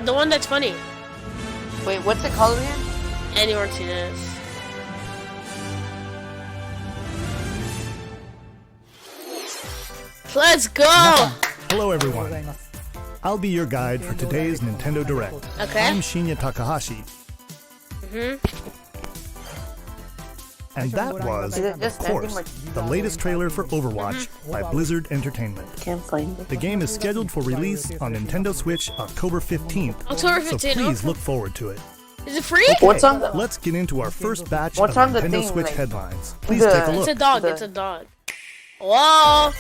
The one that's funny. Wait, what's it called again? Andy Martinez. Let's go! Hello everyone. I'll be your guide for today's Nintendo Direct. Okay. I'm Shinya Takahashi. And that was, Is it of just course, Andy the latest trailer for Overwatch by Blizzard Entertainment. Can't find it. The game is scheduled for release on Nintendo Switch October 15th, October so 15th. please look forward to it. Is it free? What's on the? Let's get into our first batch What's of on the Nintendo thing, Switch like, headlines. Please the- take a It's look. a dog. The- It's a dog. Whoa!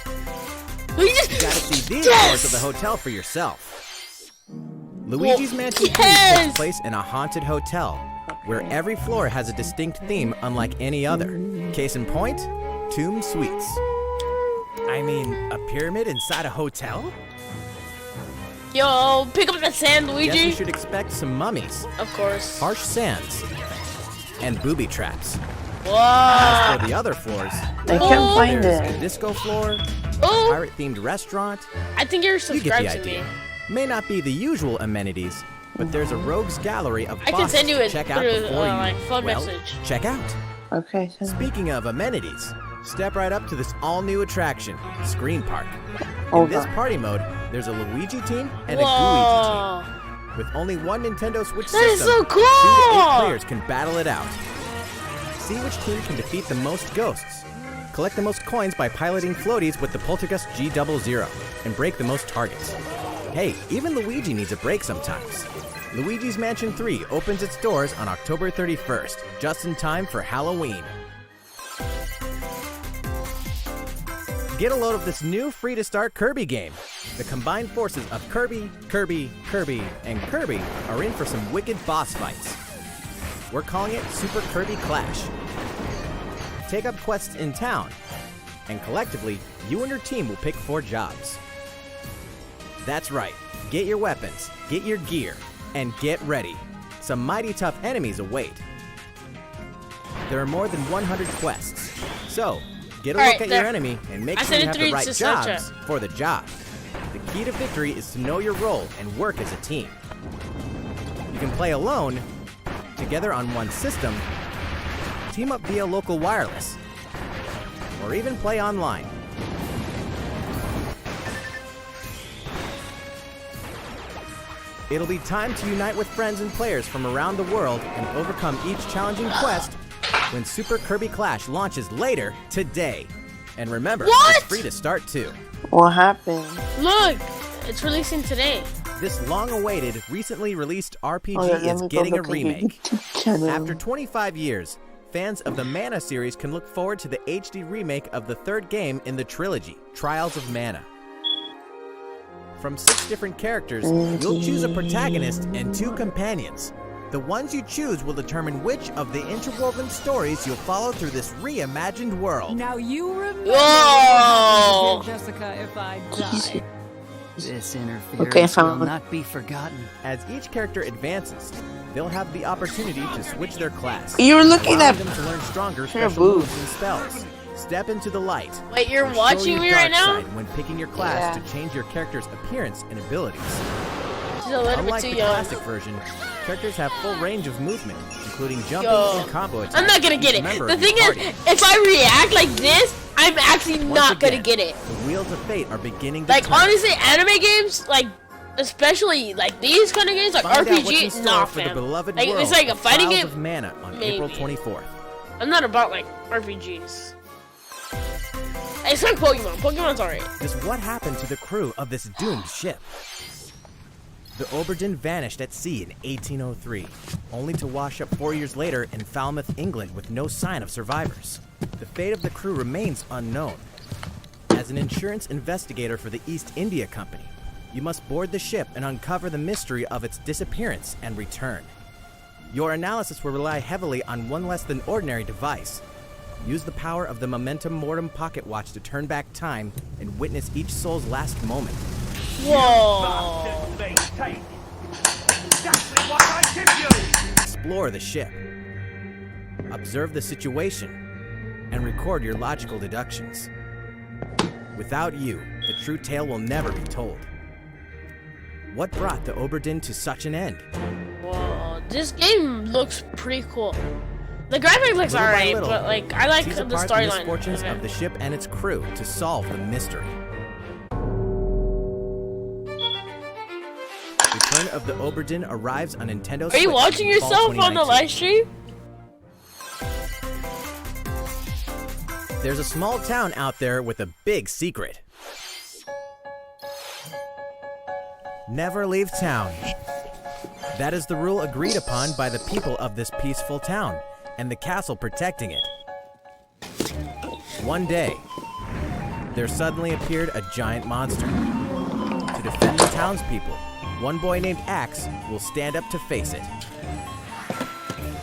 We just You gotta see these Yes! floors of the hotel for yourself. Luigi's Mansion 3 yes! takes place in a haunted hotel, where every floor has a distinct theme unlike any other. Case in point, Tomb Suites. I mean, a pyramid inside a hotel? Yo, pick up that sand, Guess we Luigi. should expect some mummies, Of course. harsh sands, and booby traps. Whoa! For the other floors, I can't find there's a it. disco floor, Oh, pirate-themed restaurant. I think you're You get the subscribed to idea. me. May not be the usual amenities, but there's a rogues gallery of I can bosses send you to it check out through, before you, like, phone well, message. check out. Okay. Speaking of amenities, step right up to this all-new attraction, Screen Park. In Hold this on. party mode, there's a Luigi team and a Gooigi Whoa! team. With only one Nintendo Switch That is system, so 2 to 8 cool! players can battle it out. See which team can defeat the most ghosts. Collect the most coins by piloting floaties with the Poltergust G00 and break the most targets. Hey, even Luigi needs a break sometimes. Luigi's Mansion 3 opens its doors on October 31st, just in time for Halloween. Get a load of this new free-to-start Kirby game. The combined forces of Kirby, and Kirby are in for some wicked boss fights. We're calling it Super Kirby Clash. Take up quests in town, and collectively, you and your team will pick 4 jobs. That's right, get your weapons, get your gear, and get ready. Some mighty tough enemies await. There are more than 100 quests, so get a All look right, at there. your enemy and make I sure sent you it have through the right to Snapchat. jobs for the job. The key to victory is to know your role and work as a team. You can play alone, together on one system, team up via local wireless, or even play online. It'll be time to unite with friends and players from around the world and overcome each challenging quest when Super Kirby Clash launches later today. And remember, What? it's free to start too. What happened? Look, it's releasing today. This long-awaited, recently released RPG Oh, yeah, let is me go getting a look at your remake. YouTube channel. After 25 years, fans of the Mana series can look forward to the HD remake of the third game in the trilogy, Trials of Mana. From 6 different characters, you'll choose a protagonist and 2 companions. The ones you choose will determine which of the interwoven stories you'll follow through this reimagined world. Now you remember Whoa! what happened to Jessica if I Easy. die. This interference Okay, I will found one. not be forgotten. As each character advances, they'll have the opportunity to switch their class. You were looking allowing at. them to learn stronger Your special boobs. moves and spells. Step into the light. Wait, you're or show watching your me right dark now? side when picking your class Yeah. to change your character's appearance and abilities. She's a little bit Unlike too the young. classic version, characters have full range of movement, including jumping Yo. and combo attacks. I'm not gonna get each it. member The of your thing is, party. if I react like this, I'm actually Once not gonna again, get it. The wheels of fate are beginning to Like, turn. honestly, anime games, like, especially, like, these kind of games, like Find out what's in RPG, store nah, for the fam. beloved Like, world it's like a of fighting Trials game. of Mana on Maybe. April 24th. I'm not about, like, RPGs. It's like Pokemon. Pokemon's alright. Just what happened to the crew of this doomed ship? The Oberden vanished at sea in 1803, only to wash up 4 years later in Falmouth, England with no sign of survivors. The fate of the crew remains unknown. As an insurance investigator for the East India Company, you must board the ship and uncover the mystery of its disappearance and return. Your analysis will rely heavily on one less than ordinary device. Use the power of the Momentum Mortem pocket watch to turn back time and witness each soul's last moment. Whoa. Explore the ship. Observe the situation and record your logical deductions. Without you, the true tale will never be told. what brought the Oberdin to such an end? Whoa, this game looks pretty cool. The graphic looks Little by alright, little, but like I like tease the apart the storyline. misfortunes Okay. of the ship and its crew to solve the mystery. Return of the Oberdin arrives on Nintendo Switch. Are you watching in fall yourself on the 2019. live stream? There's a small town out there with a big secret. Never leave town. That is the rule agreed upon by the people of this peaceful town and the castle protecting it. One day, there suddenly appeared a giant monster. To defend the townspeople, one boy named Axe will stand up to face it.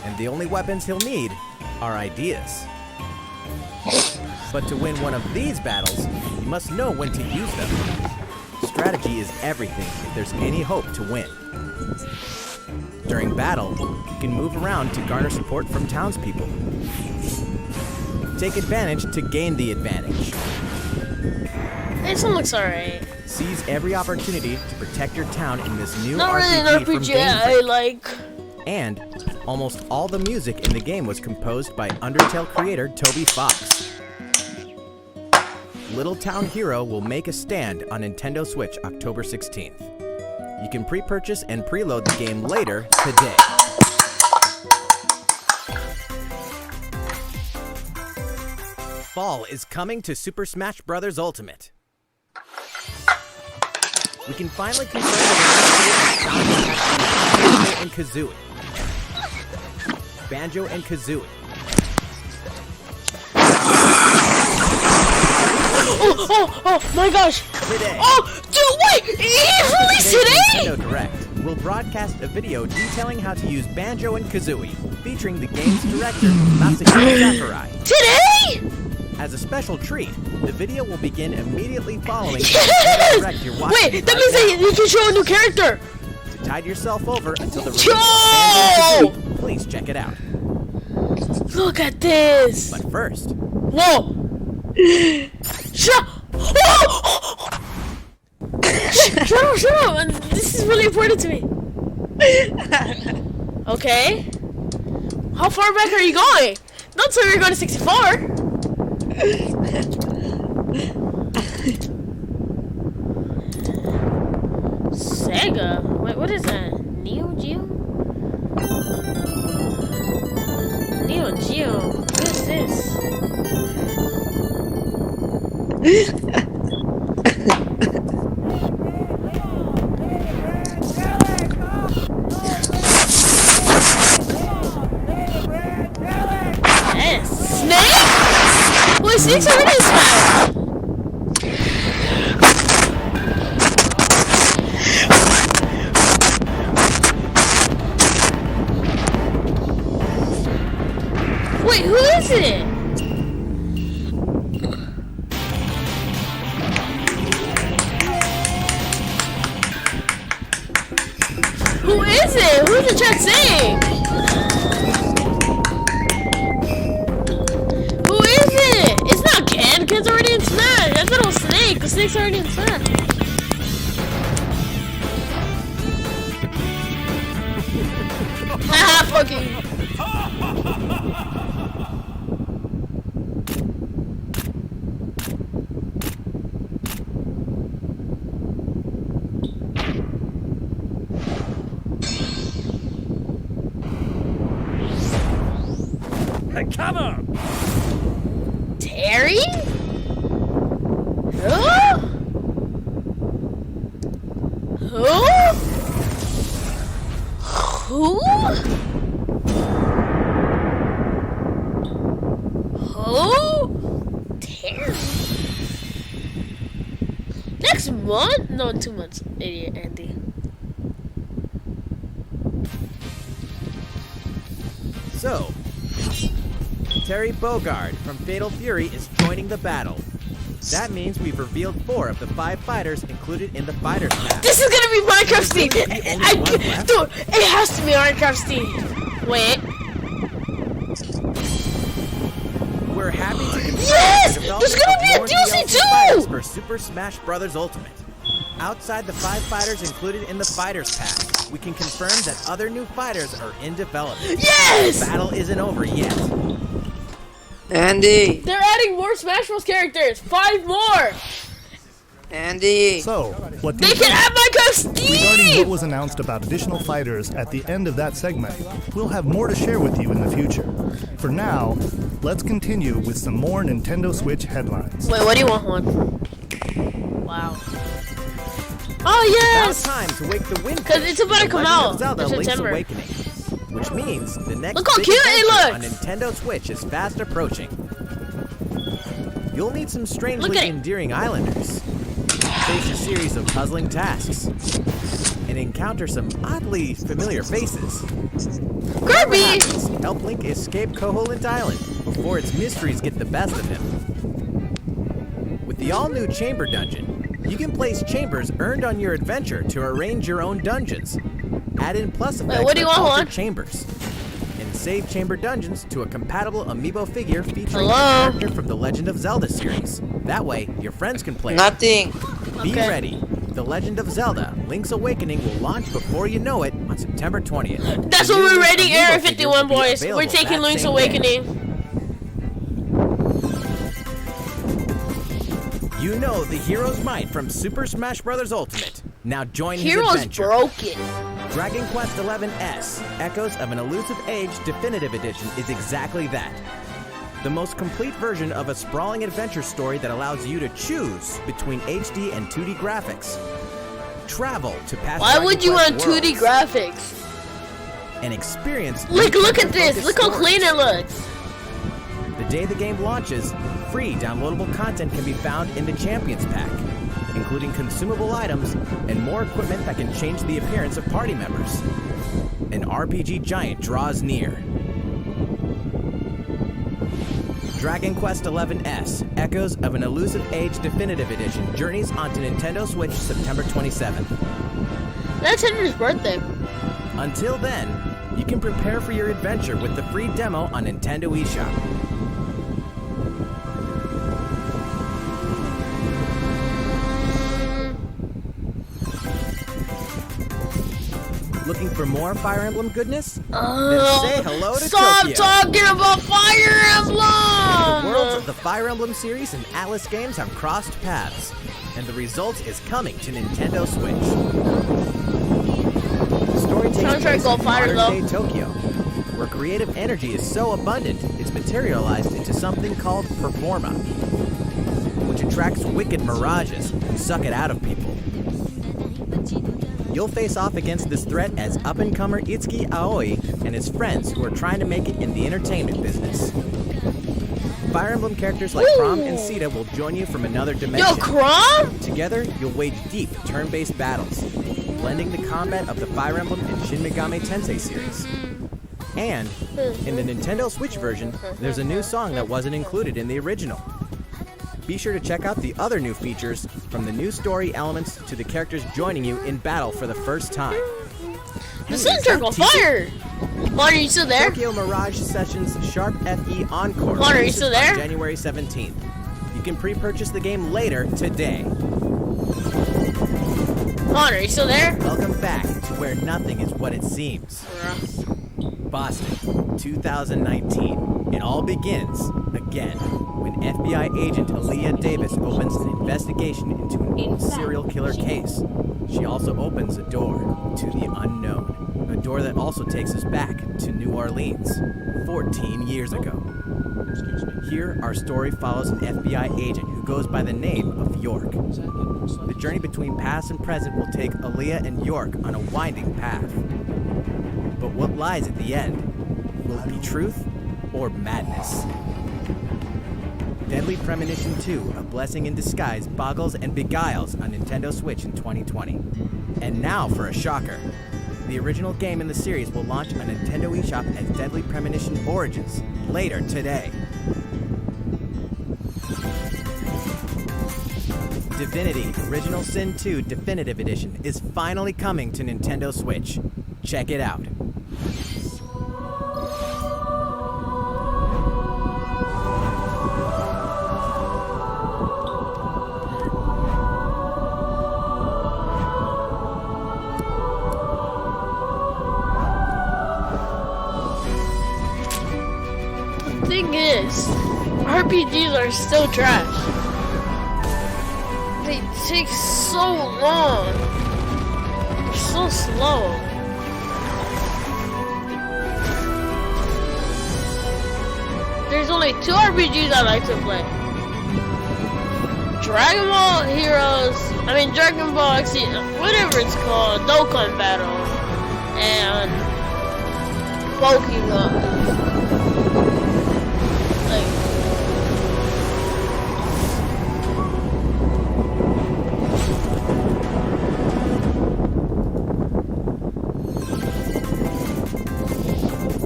And the only weapons he'll need are ideas. But to win one of these battles, you must know when to use them. Strategy is everything if there's any hope to win. During battle, you can move around to garner support from townspeople. Take advantage to gain the advantage. This one looks alright. Seize every opportunity to protect your town in this new Not really an RPG from RPG Game I Freak. like. And almost all the music in the game was composed by Undertale creator Toby Fox. Little Town Hero will make a stand on Nintendo Switch October 16th. You can pre-purchase and preload the game later today. Fall is coming to Super Smash Bros. Ultimate. We can finally confirm the Banjo and Kazooie. Banjo and Kazooie. Oh my gosh! Today. Oh, dude, wait! It's released today! Nintendo Direct will broadcast a video detailing how to use Banjo and Kazooie, featuring the game's director, Masahiro Sakurai. Today? As a special treat, the video will begin immediately following the Yes! Nintendo Direct you're watching. Wait, that means that you can show a new character! To tide yourself over until the release Yo! of Banjo and Kazooie, please check it out. Look at this! But first, Whoa! Shut up! Whoa! Shut up! This is really important to me. Okay. How far back are you going? Don't tell me you're going to 64. Sega? Wait, what is that? Neo Geo? Neo Geo? What is this? Yes. Snake? Wait, Snake's already in Smash. Wait, who is it? Who is it? Who's the chat saying? Who is it? It's not Ken. Ken's already in Smash. I thought it was Snake. Cause Snake's already in Smash. Haha, fucking. Hey, come on! Terry? Who? Who? Who? Who? Terry? Next month? No, in 2 months. Idiot, Andy. so Terry Bogard from Fatal Fury is joining the battle. That means we've revealed 4 of the 5 fighters included in the Fighters Pack. This is gonna be Minecraft Steam! only one left? Dude, it has to be Minecraft Steam! Wait. We're happy to confirm Yes! the development There's gonna of be a more DLC DLC too! fighters for Super Smash Bros. Ultimate. Outside the 5 fighters included in the Fighters Pack, we can confirm that other new fighters are in development. Yes! The battle isn't over yet. Andy! They're adding more Smash Bros. Characters. 5 more. Andy! So, what do They you can think? add my Regarding what Steve. was announced about additional fighters at the end of that segment, we'll have more to share with you in the future. For now, let's continue with some more Nintendo Switch headlines. Wait, what do you want, Juan? Wow. Oh Now yes. time to wake the wind. 'Cause it's about to come out Zelda in Link's September. Awakening, which means the next Look how big cute it adventure on looks! Nintendo Switch is fast approaching. You'll meet some strangely Look at it. endearing islanders, face a series of puzzling tasks, and encounter some oddly familiar faces. Kirby. Help Link escape Koholint Island before its mysteries get the best of him. With the all-new Chamber Dungeon, you can place chambers earned on your adventure to arrange your own dungeons. Add in plus effects what do you like want, altered Juan? chambers. And save chamber dungeons to a compatible amiibo figure featuring Hello? a character from the Legend of Zelda series. That way, your friends can play it. Nothing! Be Okay. ready. The Legend of Zelda, Link's Awakening will launch before you know it on September 20th. That's The what new we're rating amiibo Area figure 51, will be boys. We're available taking that Link's same day. Awakening. You know the hero's might from Super Smash Bros. Ultimate. Now join his Hero's adventure. broken. Dragon Quest XI S, Echoes of an Elusive Age Definitive Edition is exactly that. The most complete version of a sprawling adventure story that allows you to choose between HD and 2D graphics. Travel to past Why Dragon would you Quest want 2D worlds graphics? and experience Look at this. adventure-focused Look how stories. clean it looks. The day the game launches, free downloadable content can be found in the Champions Pack, including consumable items and more equipment that can change the appearance of party members. An RPG giant draws near. Dragon Quest XI S, Echoes of an Elusive Age Definitive Edition journeys onto Nintendo Switch September 27th. That's Henry's birthday. Until then, you can prepare for your adventure with the free demo on Nintendo eShop. Looking for more Fire Emblem goodness? Then say hello to Stop Tokyo. talking about Fire The worlds Emblem! of the Fire Emblem series and Atlas games have crossed paths, and the result is coming to Nintendo Switch. The story takes Soundtrack place go in fire, modern-day Tokyo, where creative energy is so abundant it's materialized into something called Performa, which attracts wicked mirages and suck it out of people. You'll face off against this threat as up-and-comer Itsuki Aoi and his friends who are trying to make it in the entertainment business. Fire Emblem characters like Chrom and Sita will join you from another dimension. Yo, Chrom? Together, you'll wage deep turn-based battles, blending the combat of the Fire Emblem and Shin Megami Tensei series. And, in the Nintendo Switch version, there's a new song that wasn't included in the original. Be sure to check out the other new features, from the new story elements to the characters joining you in battle for the first time. The soundtrack on fire! Juan, are you still there? Tokyo Mirage Sessions Sharp FE Encore Juan, are you releases still there? on January 17th. You can pre-purchase the game later today. Juan, are you still there? Welcome back to where nothing is what it seems. Boston, 2019. It all begins again when FBI agent Aaliyah Davis opens an investigation into an serial killer case. She also opens a door to the unknown, a door that also takes us back to New Orleans, 14 years ago. Here, our story follows an FBI agent who goes by the name of York. The journey between past and present will take Aaliyah and York on a winding path. But what lies at the end? Will it be truth or madness? Deadly Premonition 2, A Blessing in Disguise, boggles and beguiles on Nintendo Switch in 2020. And now for a shocker. The original game in the series will launch on Nintendo eShop as Deadly Premonition Origins later today. Divinity Original Sin 2 Definitive Edition is finally coming to Nintendo Switch. Check it out. thing is, RPGs are still trash. They take so long. They're so slow. There's only 2 RPGs I like to play. Dragon Ball Dragon Ball X, whatever it's called, Dokkan Battle, and Pokemon.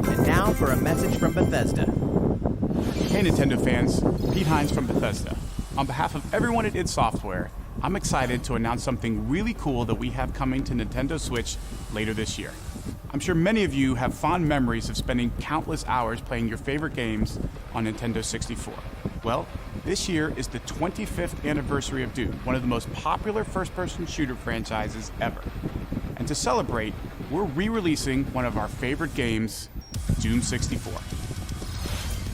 And now for a message from Bethesda. Hey Nintendo fans, Pete Hines from Bethesda. On behalf of everyone at id Software, I'm excited to announce something really cool that we have coming to Nintendo Switch later this year. I'm sure many of you have fond memories of spending countless hours playing your favorite games on Nintendo 64. Well, this year is the 25th anniversary of Doom, one of the most popular first-person shooter franchises ever. And to celebrate, we're re-releasing one of our favorite games, Doom 64.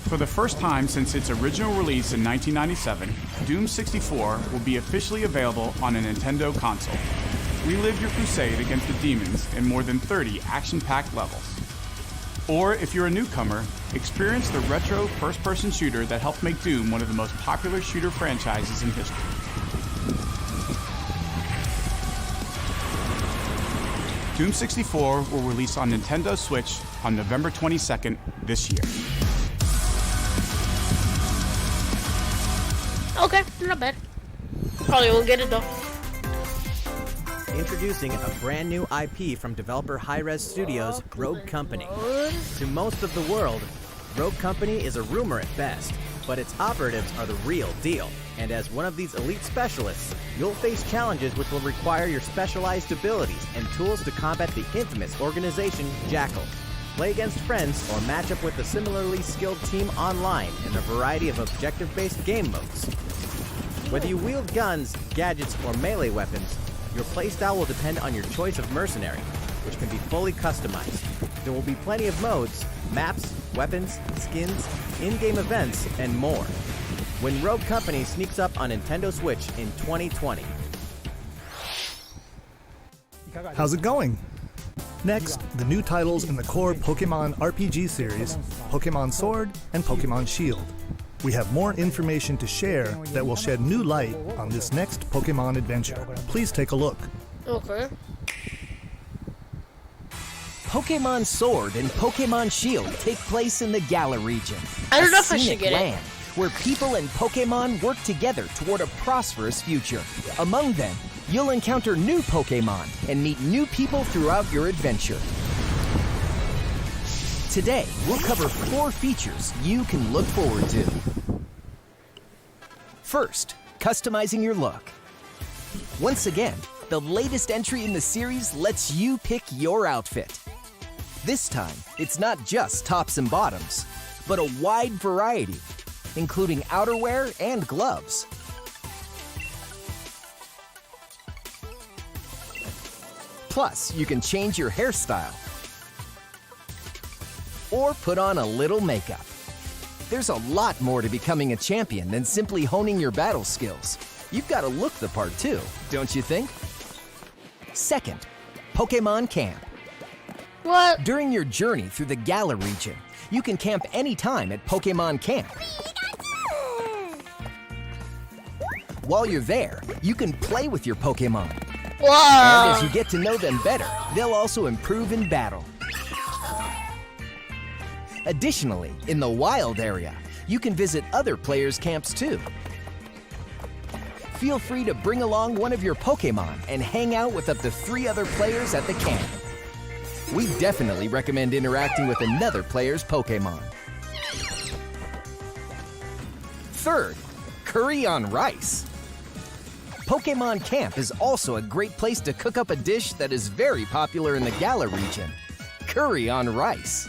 For the first time since its original release in 1997, Doom 64 will be officially available on a Nintendo console. Relive your crusade against the demons in more than 30 action-packed levels. Or, if you're a newcomer, experience the retro first-person shooter that helped make Doom one of the most popular shooter franchises in history. Doom 64 will release on Nintendo Switch on November 22nd this year. Okay, not bad. Probably won't get it though. Introducing a brand new IP from developer Hi-Rez Studios, Rogue Company. To most of the world, Rogue Company is a rumor at best, but its operatives are the real deal. And as one of these elite specialists, you'll face challenges which will require your specialized abilities and tools to combat the infamous organization Jackal. Play against friends or match up with a similarly skilled team online in a variety of objective-based game modes. Whether you wield guns, gadgets, or melee weapons, your playstyle will depend on your choice of mercenary, which can be fully customized. There will be plenty of modes, maps, weapons, skins, in-game events, and more. When Rogue Company sneaks up on Nintendo Switch in 2020. How's it going? Next, the new titles in the core Pokemon RPG series, Pokemon Sword and Pokemon Shield. We have more information to share that will shed new light on this next Pokemon adventure. Please take a look. Okay. Pokemon Sword and Pokemon Shield take place in the Galar region. I don't know if I scenic should get land where people and Pokemon work together toward a prosperous future. Among them, you'll encounter new Pokemon and meet new people throughout your adventure. Today, we'll cover 4 features you can look forward to. First, customizing your look. Once again, the latest entry in the series lets you pick your outfit. This time, it's not just tops and bottoms, but a wide variety, including outerwear and gloves. Plus, you can change your hairstyle or put on a little makeup. There's a lot more to becoming a champion than simply honing your battle skills. You've got to look the part too, don't you think? Second, Pokemon Camp. What? During your journey through the Galar region, you can camp anytime at Pokemon Camp. While you're there, you can play with your Pokemon. Wow. And as you get to know them better, they'll also improve in battle. Additionally, in the wild area, you can visit other players' camps too. Feel free to bring along one of your Pokemon and hang out with up to 3 other players at the camp. We definitely recommend interacting with another player's Pokemon. Third, curry on rice. Pokemon Camp is also a great place to cook up a dish that is very popular in the Galar region, curry on rice.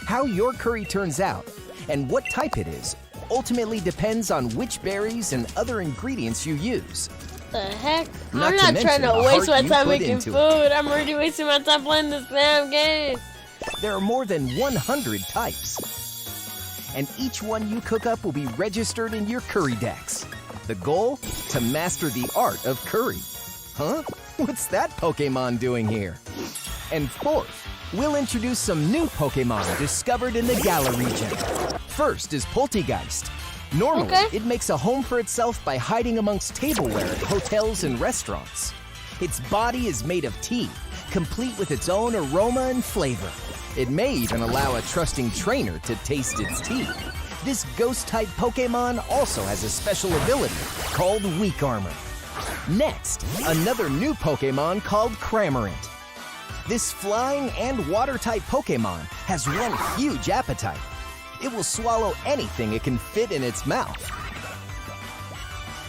How your curry turns out and what type it is ultimately depends on which berries and other ingredients you use. The heck? Not I'm to not mention trying to the waste my heart you time put making into food. it. I'm already wasting my time playing this damn game. There are more than 100 types. and each one you cook up will be registered in your Curry Dex. The goal? To master the art of curry. Huh? What's that Pokemon doing here? And fourth, we'll introduce some new Pokemon discovered in the Galar region. First is Poltegeist. Normally, it makes a home for itself by hiding amongst tableware at hotels and restaurants. Its body is made of tea, complete with its own aroma and flavor. It may even allow a trusting trainer to taste its tea. This ghost-type Pokemon also has a special ability called Weak Armor. Next, another new Pokemon called Cramorant. This flying and water-type Pokemon has one huge appetite. It will swallow anything it can fit in its mouth.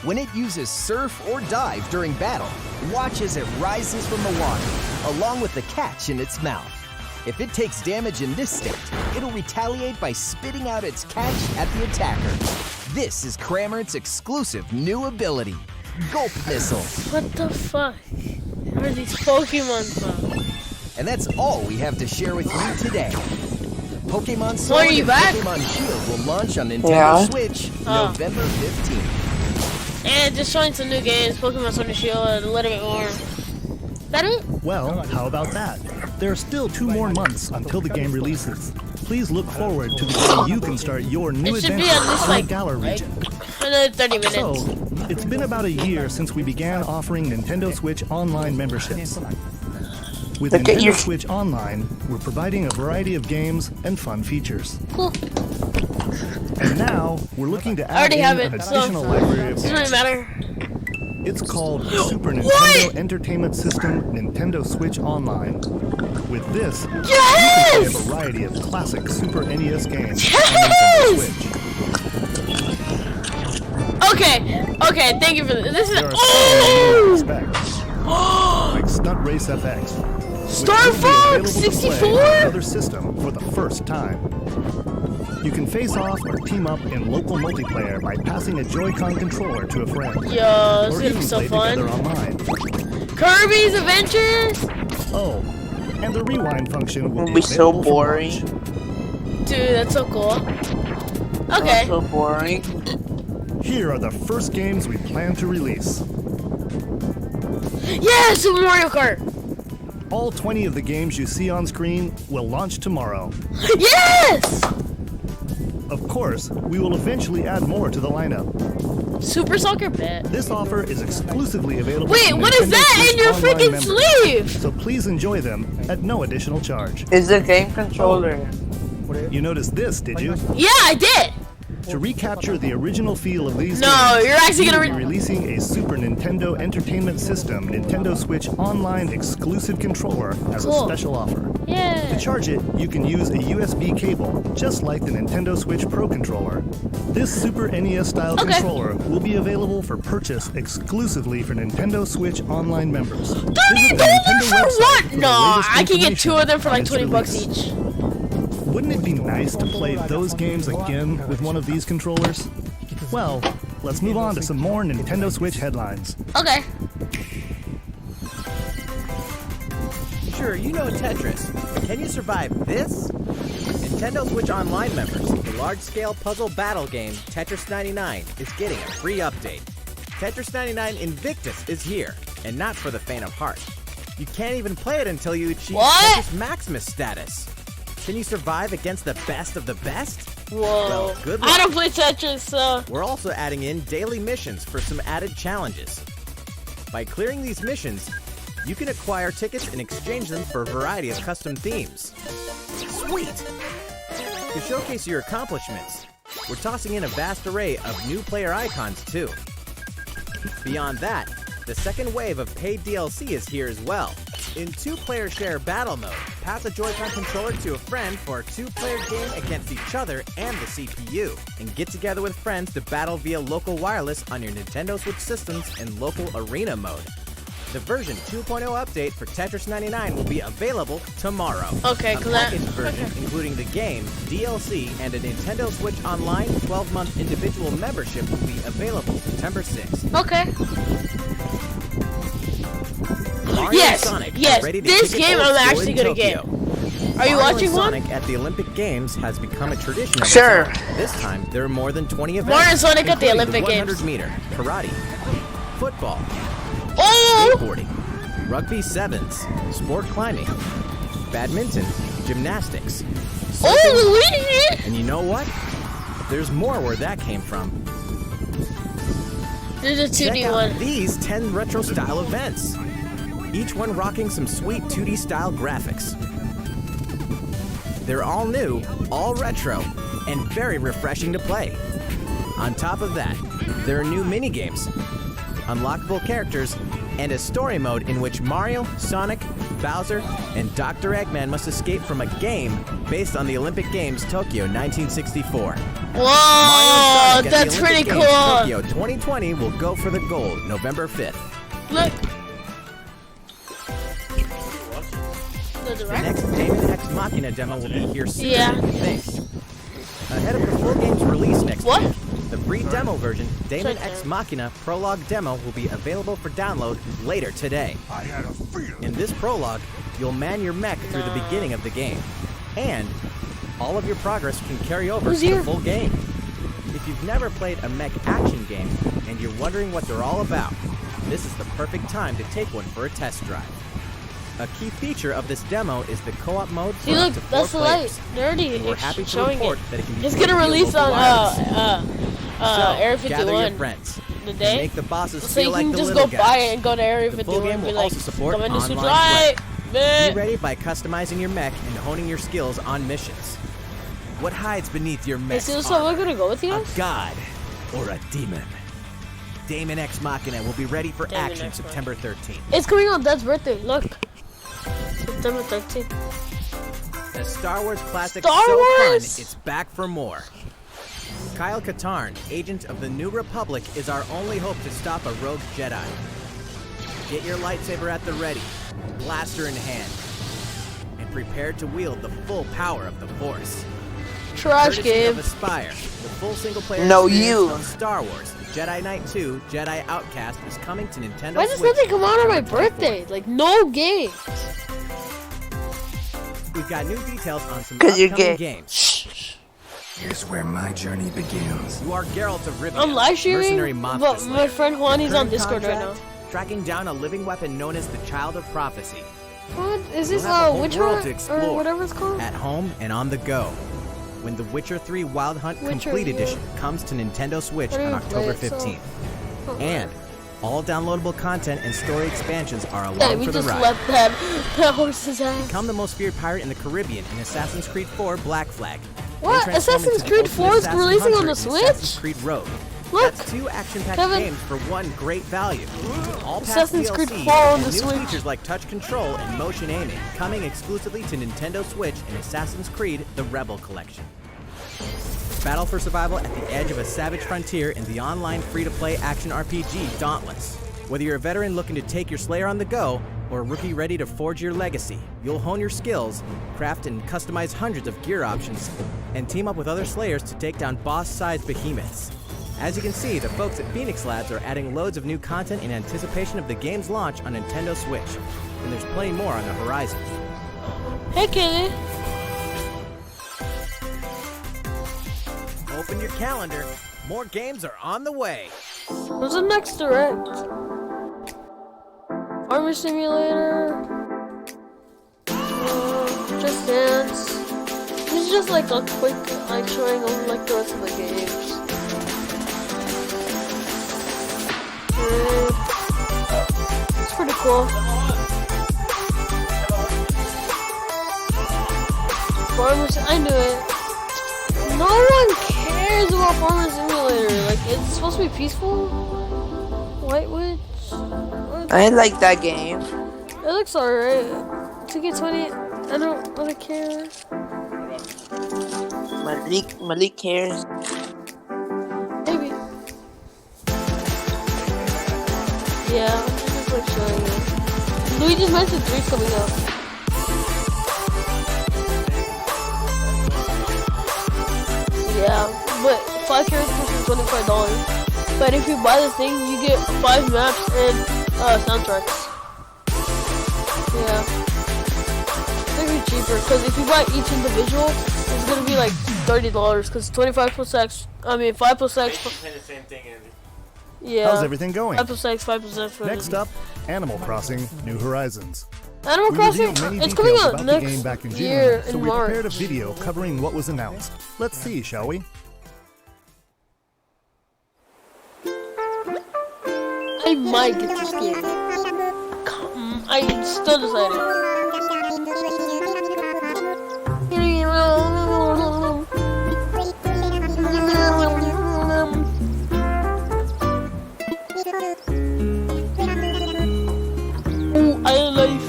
When it uses Surf or Dive during battle, watch as it rises from the water, along with the catch in its mouth. If it takes damage in this state, it'll retaliate by spitting out its catch at the attacker. This is Cramorant's exclusive new ability, Gulp Missile. What the fuck? Where are these Pokemon from? And that's all we have to share with you today. Pokemon Sword Where are you and back? Pokemon Shield will launch on Nintendo Switch November 15th. And just showing some new games, Pokemon Sword and Shield, a little bit more. That it? Well, how about that? There are still 2 more months until the game releases. Please look forward to the day you can start your new It should be adventure at least in like the Galar region. another 30 minutes. So, it's been about a year since we began offering Nintendo Switch Online memberships. With Look at Nintendo your- Switch Online, we're providing a variety of games and fun features. Cool. And now, we're looking to I add already in have an it, so additional library of doesn't games. really matter. It's called Super Nintendo What? Entertainment System Nintendo Switch Online. With this, you can play a Yes! variety of classic Super NES games Yes! on Nintendo Switch. Okay, thank you for this. This is. There are Oh! some you expect, like Stunt Race FX. Star which will be Fox available to play 64? on another system for the first time. You can face off or team up in local multiplayer by passing a Joy-Con controller to a friend. Yo, this Or is gonna even be so play fun. together online. Kirby's Adventure? Oh, and the rewind function will It'll be so available from boring. launch. Dude, that's so cool. Okay. So boring. Here are the first games we plan to release. Yeah, Super Mario Kart. All 20 of the games you see on screen will launch tomorrow. Yes! Of course, we will eventually add more to the lineup. Super Soccer Bet. This offer is exclusively available Wait, to what is Nintendo that Switch in your Online freaking members. sleeve? So please enjoy them at no additional charge. It's the game controller. You noticed this, did you? Yeah, I did. To recapture the original feel of these No, games, you're actually we gonna will be releasing a Super Nintendo Entertainment System Nintendo Switch Online exclusive controller as a Cool. special offer. To Yeah. charge it, you can use a USB cable, just like the Nintendo Switch Pro controller. This Super NES style Okay. controller will be available for purchase exclusively for Nintendo Switch Online members. $30 Visit the Nintendo for website what? for the No, latest I can get 2 of them for information like on its 20 bucks release. each. Wouldn't it be nice to play those games again with one of these controllers? Well, let's move on to some more Nintendo Switch headlines. Okay. Sure, you know Tetris. Can you survive this? Nintendo Switch Online members, the large-scale puzzle battle game Tetris 99 is getting a free update. Tetris 99 Invictus is here, and not for the faint of heart. You can't even play it until you achieve What? Tetris Maximus status. Can you survive against the best of the best? Whoa. Well, good I luck. don't play Tetris, so. We're also adding in daily missions for some added challenges. By clearing these missions, you can acquire tickets and exchange them for a variety of custom themes. Sweet! To showcase your accomplishments, we're tossing in a vast array of new player icons too. Beyond that, the second wave of paid DLC is here as well. In 2-player share battle mode, pass a Joy-Con controller to a friend for a 2-player game against each other and the CPU, and get together with friends to battle via local wireless on your Nintendo Switch systems in local arena mode. The version 2.0 update for Tetris 99 will be available tomorrow. Okay, a 'cause that- packaged version including the game, DLC, and a Nintendo Switch Online 12-month individual membership will be available September 6th. Okay. Mario Yes, and Sonic are yes, ready to this kick it game old I'm school actually in gonna Tokyo. get. Are you Mario watching and one? Sonic at the Olympic Games has become a tradition. Of Sure. its own. This time, there are more than 20 events. Mario and Sonic at the including Olympic Games. 100-meter, karate, football, Oh! skateboarding, rugby sevens, sport climbing, badminton, gymnastics. Oh, Luigi! And you know what? There's more where that came from. There's a Check 2D out one. these 10 retro-style events. Each one rocking some sweet 2D-style graphics. They're all new, all retro, and very refreshing to play. On top of that, there are new mini-games, unlockable characters, and a story mode in which Mario, Sonic, Bowser, and Dr. Eggman must escape from a game based on the Olympic Games Tokyo 1964. Whoa, Mario and Sonic at the that's pretty Olympic Games cool. Tokyo 2020 will go for the gold November 5th. Look. The The direct? next Damon X Machina demo will be here soon. Yeah. Thanks. Ahead of the full game's release next What? week, the free demo version, Damon Check X that. Machina Prologue Demo, will be available for download later today. In this prologue, you'll man your mech through the beginning of the game, and all of your progress can carry over Who's to here? the full game. If you've never played a mech action game and you're wondering what they're all about, this is the perfect time to take one for a test drive. A key feature of this demo is the co-op mode for See, up look, to 4 that's the light. players. Nerdy. We're It's happy to showing report it. that it can be It's played gonna via release local on wireless. Area So, gather your 51 friends. the and day. Make the bosses So feel you like can the just little go guys. buy it and go to Area The 51 full game and be will like, also support come in the Switch online Lite. Be ready by customizing your mech and honing your skills on missions. What hides beneath your Hey, mech? so we're gonna go with you A guys? god or a demon? Damon X Machina will be ready for Damon action X September 13th. It's coming on Dad's birthday. Look. September 13th. The Star Wars classic Star so Wars! fun, it's back for more. Kyle Katarn, agent of the New Republic, is our only hope to stop a rogue Jedi. Get your lightsaber at the ready, blaster in hand, and prepare to wield the full power of the Force. Trash Courtesy game. of Aspire, the full single-player No, experience you. of Star Wars Jedi Knight 2 Jedi Outcast is coming to Nintendo Why does Switch. nothing come out on my September 24th. birthday? Like, no games. We've got new details on some 'Cause you're upcoming gay. games. Here's where my journey begins. You are Geralt of Rivia, I'm live mercenary streaming, monster but slayer. my friend Juan, he's on Current Discord right now. contract, tracking down a living weapon known as the Child of Prophecy. What? Is this You'll have a whole Witcher world to or explore. whatever it's called? At home and on the go. When The Witcher 3 Wild Hunt Witcher, Complete yeah. Edition comes to Nintendo Switch I don't on even play October it, so- 15th. And all downloadable content and story expansions are Yeah, along we for the just ride. left that horse's ass. Become the most feared pirate in the Caribbean in Assassin's Creed 4 Black Flag. What? Then transform Assassin's into the Creed ultimate 4 is assassin releasing on hunter the in Switch? Assassin's Creed Rogue. Look, That's 2 action-packed Kevin. games for one great value. All past Assassin's Creed DLC 4 on and the new Switch. features like touch control and motion aiming, coming exclusively to Nintendo Switch in Assassin's Creed: The Rebel Collection. Battle for survival at the edge of a savage frontier in the online free-to-play action RPG Dauntless. Whether you're a veteran looking to take your Slayer on the go, or a rookie ready to forge your legacy, you'll hone your skills, craft and customize hundreds of gear options, and team up with other Slayers to take down boss-sized behemoths. As you can see, the folks at Phoenix Labs are adding loads of new content in anticipation of the game's launch on Nintendo Switch, and there's plenty more on the horizon. hey kitty. Open your calendar, more games are on the way. What's the next direct? Armor Simulator. Just Dance. This is just like a quick, like showing of like the rest of the games. It's pretty cool. I knew it. No one cares about Farmer Simulator. Like, it's supposed to be peaceful. White Witch. What? I like that game. It looks alright. 2K20. I don't really care. Malik cares. Maybe. Yeah, I'm just like showing it. Luigi's Mansion 3 is coming up. Yeah, but 5 characters for $25. But if you buy the thing, you get 5 maps and soundtracks. Yeah. Maybe cheaper because if you buy each individual, it's gonna be like $30 because 25 plus X. I mean 5 plus X. the same thing, Andy. Yeah. How's everything going? 5 plus X, 5 plus X. Next up, Animal Crossing New Horizons. Animal We Crossing. revealed many It's coming details out about the next game back in year June, so in we prepared a March. video covering what was announced. Let's see, shall we? I might get this game. I'm still deciding. Ooh, I like.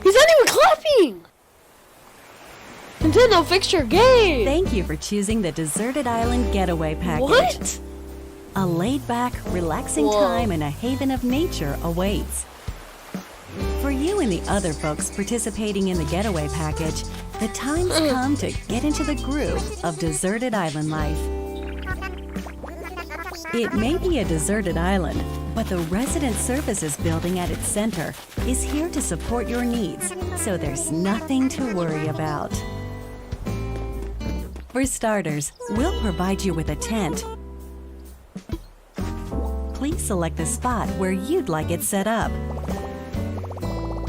He's not even clapping. Nintendo, fix your game. Thank you for choosing the Deserted Island Getaway Package. What? A laid-back, relaxing Whoa. time in a haven of nature awaits. For you and the other folks participating in the Getaway Package, the time's come to get into the groove of deserted island life. It may be a deserted island, but the Resident Services building at its center is here to support your needs, so there's nothing to worry about. For starters, we'll provide you with a tent. Please select the spot where you'd like it set up.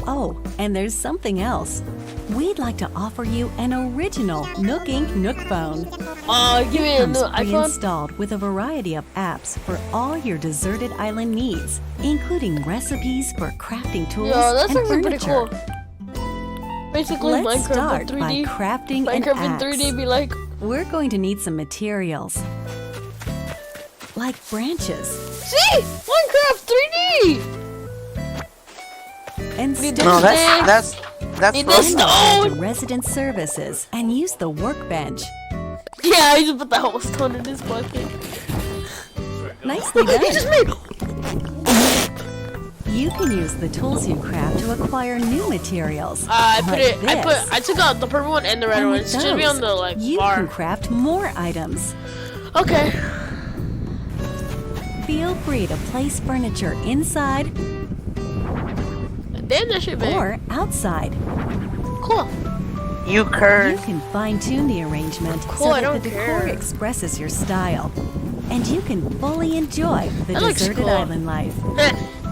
Oh, and there's something else. We'd like to offer you an original Nook Inc. Nook phone. Give me a Comes new iPhone. pre-installed with a variety of apps for all your deserted island needs, including recipes for crafting tools Yo, that's and actually pretty furniture. cool. Basically, Let's Minecraft start in by 3D. crafting an Minecraft in axe. 3D be like, We're going to need some materials, like branches see, Minecraft 3D. and Need sticks. No, Sticks. that's Need for this Then head to stone. Resident Services and use the workbench. Yeah, I just put the whole stone in his bucket. Nicely He just done. made. You can use the tools you craft to acquire new materials. I put like it. this. I took out the purple one and the red And one. It with should be on the those, like you bar. can craft more items. Okay. Feel free to place furniture inside Damn, that shit big. or outside. Cool. you You curse. can fine-tune the arrangement Cool, so I that don't the decor care. expresses your style. And you can fully enjoy the That looks deserted cool. island life.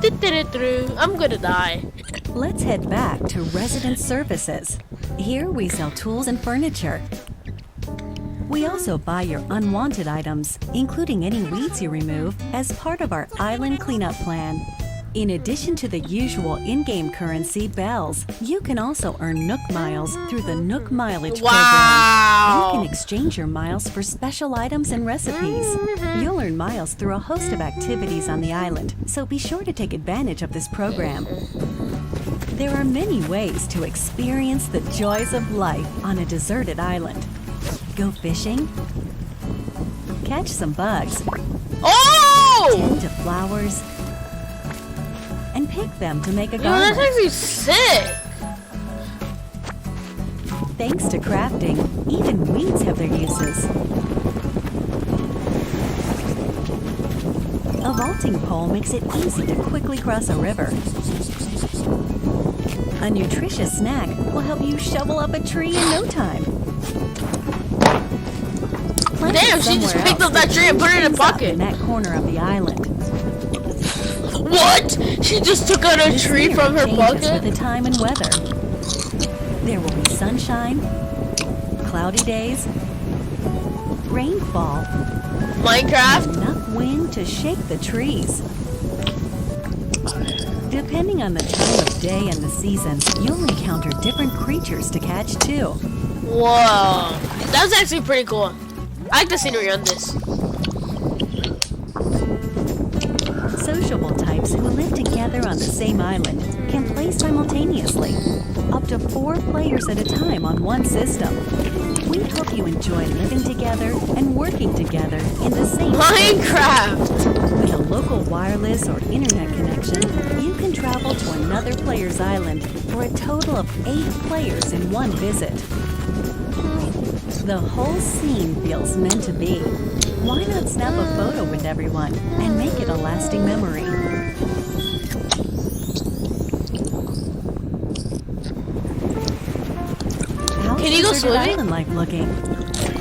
I'm gonna die. Let's head back to Resident Services. Here we sell tools and furniture. We also buy your unwanted items, including any weeds you remove, as part of our island cleanup plan. In addition to the usual in-game currency, bells, you can also earn Nook Miles through the Nook Mileage program. Wow. You can exchange your miles for special items and recipes. You'll earn miles through a host of activities on the island, so be sure to take advantage of this program. There are many ways to experience the joys of life on a deserted island. Go fishing, catch some bugs, Oh! tend to flowers, and pick them to make a Yo, that's garland. actually sick. Thanks to crafting, even weeds have their uses. A vaulting pole makes it easy to quickly cross a river. A nutritious snack will help you shovel up a tree in no time. Plant it Damn, she just somewhere picked else up that to tree and put it in a things up bucket. in that corner of the island. What? She just took out a The tree scenery from her changes bucket? with the time and weather. There will be sunshine, cloudy days, rainfall, Minecraft? enough wind to shake the trees. Depending on the time of day and the season, you'll encounter different creatures to catch too. Whoa. That's actually pretty cool. I like the scenery on this. Sociable types who live together on the same island can play simultaneously, up to 4 players at a time on one system. We hope you enjoy living together and working together in the same space. Minecraft! With a local wireless or internet connection, you can travel to another player's island for a total of 8 players in one visit. The whole scene feels meant to be. Why not snap a photo with everyone and make it a lasting memory? Can you go deserted swimming? island-like looking.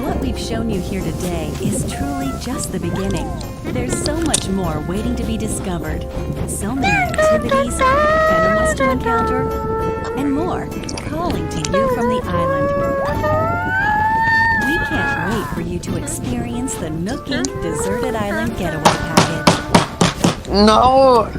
What we've shown you here today is truly just the beginning. There's so much more waiting to be discovered. So many activities, animals to encounter, and more calling to you from the island. We can't wait for you to experience the Nook Inc. Deserted Island Getaway Package. No.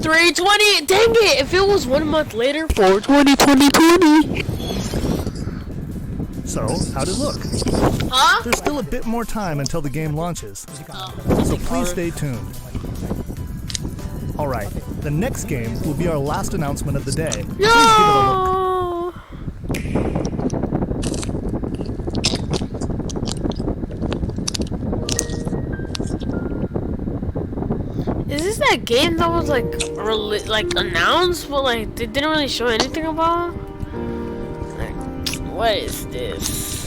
320. Dang it! If it was 1 month later, 420, 2020. So, how'd it look? Huh? There's still a bit more time until the game launches, so please stay tuned. Alright, the next game will be our last announcement of the day. Please give it a look. Is this that game that was like announced, but like they didn't really show anything about? Like, what is this?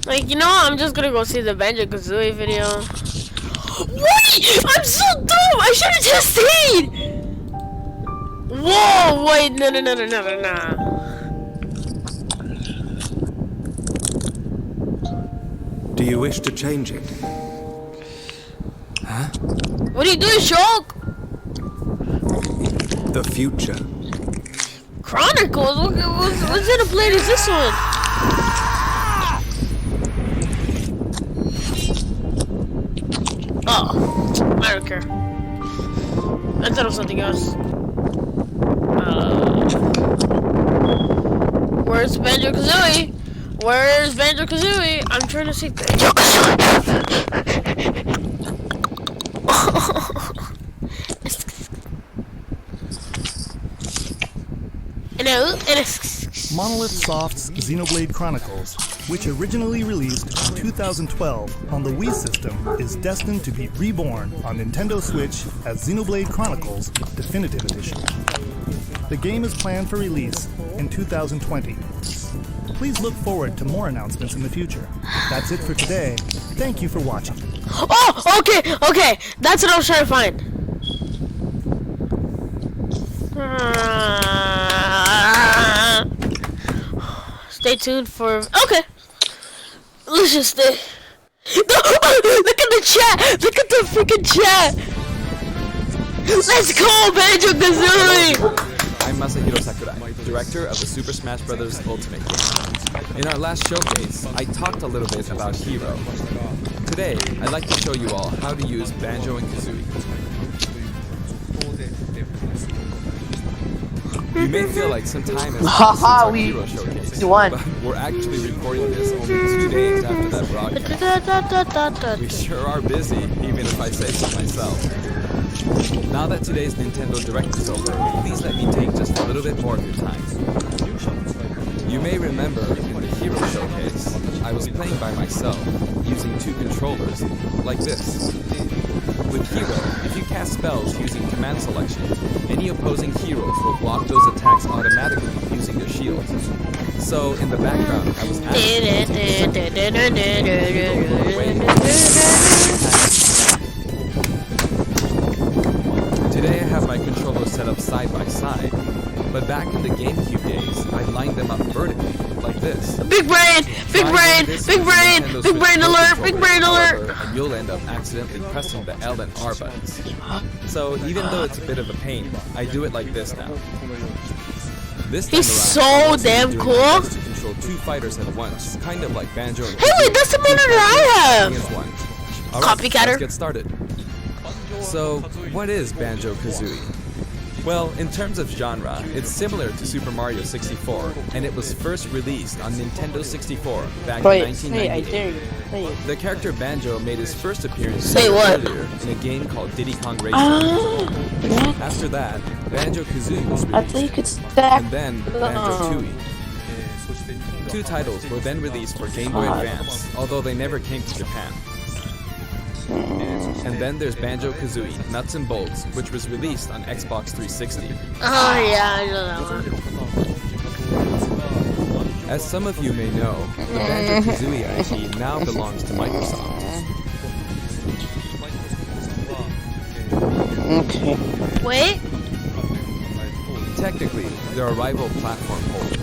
Like, you know what? I'm just gonna go see the Banjo-Kazooie video. Wait! I'm so dumb! I should have just seen! Whoa! Wait, no. Do you wish to change it? Huh? What are you doing, Shulk? The future. Chronicles? What's in a plate is this one? Oh, I don't care. I thought it was something else. Where's Banjo-Kazooie? Where's Banjo-Kazooie? I'm trying to see Monolith Soft's Xenoblade Chronicles, which originally released in 2012 on the Wii system, is destined to be reborn on Nintendo Switch as Xenoblade Chronicles Definitive Edition. The game is planned for release in 2020. Please look forward to more announcements in the future. That's it for today. Thank you for watching. Oh, okay. That's what I was trying to find. Stay tuned for. Okay. Let's just stay. Look at the chat. Look at the freaking chat. Let's go, Banjo-Kazooie. I'm Masahiro Sakurai, director of the Super Smash Bros. Ultimate game. In our last showcase, I talked a little bit about Hero. Today, I'd like to show you all how to use Banjo and Kazooie. You may feel like some time has passed since our Hero showcase, but we're actually recording this only 2 days after that broadcast. We sure are busy, even if I say so myself. Now that today's Nintendo Direct is over, please let me take just a little bit more of your time. You may remember in the Hero showcase, I was playing by myself, using 2 controllers, like this. With Hero, if you cast spells using command selection, any opposing heroes will block those attacks automatically using their shields. So, in the background, I was Today I have my controllers set up side by side, but back in the GameCube days, I lined them up vertically, like this. Big brain alert, big brain alert. And you'll end up accidentally pressing the L and R buttons. So even though it's a bit of a pain, I do it like this now. This time He's so damn cool. To control 2 fighters at once, kind of like Banjo and Hey, wait, that's the monitor I have. Alright, Copycatter. let's get started. So, what is Banjo-Kazooie? Well, in terms of genre, it's similar to Super Mario 64, and it was first released on Nintendo 64 back in 1998. The character Banjo made his first appearance earlier in a game called Diddy Kong Racing. After that, Banjo-Kazooie was released, and then Banjo-Tooie. 2 titles were then released for Game Boy Advance, although they never came to Japan. And then there's Banjo-Kazooie Nuts and Bolts, which was released on Xbox 360. Oh yeah, I know that one. As some of you may know, the Banjo-Kazooie IP now belongs to Microsoft. Okay. Wait. Technically, they're a rival platform holder.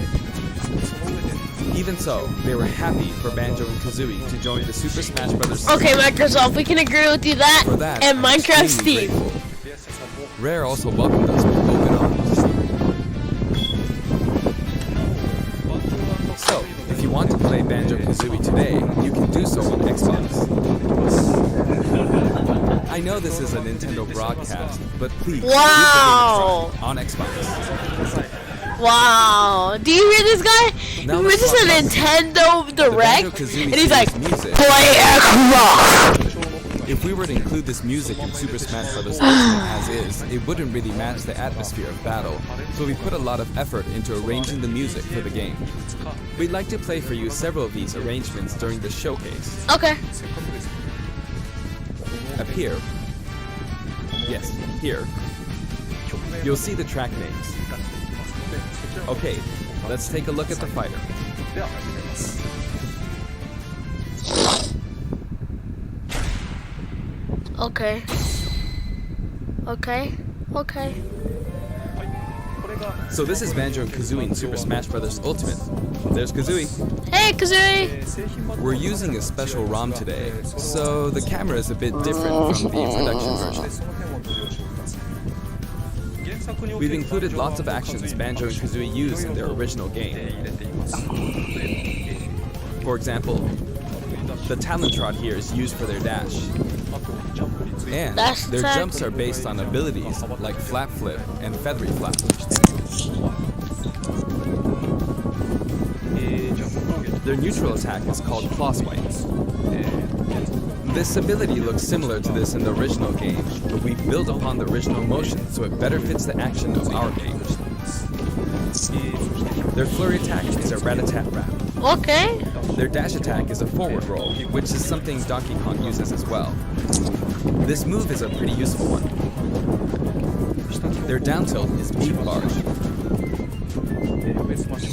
Even so, they were happy for Banjo and Kazooie to join the Super Smash Bros. Okay, Microsoft, we can agree with you that. For that, And I'm Minecraft extremely Steve. grateful. Rare also welcomed us with open arms. So, if you want to play Banjo-Kazooie today, you can do so on Xbox. I know this is a Nintendo broadcast, but please, Wow. on Xbox. Wow. Do you hear this guy? Now This is let's a talk Nintendo Direct, Banjo-Kazooie and he's like, series music. play Xbox. If we were to include this music in Super Smash Bros. Ultimate as is, it wouldn't really match the atmosphere of battle, so we put a lot of effort into arranging the music for the game. We'd like to play for you several of these arrangements during the showcase. Okay. Up here, yes, here, you'll see the track names. Okay, let's take a look at the fighter. Okay. Okay. Okay. So this is Banjo and Kazooie in Super Smash Bros. Ultimate. There's Kazooie. Hey, Kazooie. We're using a special ROM today, so the camera is a bit different from the production version. We've included lots of actions Banjo and Kazooie use in their original game. For example, the Talon Trot here is used for their dash. And their jumps are based on abilities like Flap Flip and Feathery Flap. Their neutral attack is called Claw Swipe. This ability looks similar to this in the original game, but we've built upon the original motion so it better fits the action of our game. Their flurry attack is a rat-a-tat-rat. Okay. Their dash attack is a forward roll, which is something Donkey Kong uses as well. This move is a pretty useful one. Their down tilt is beat barge.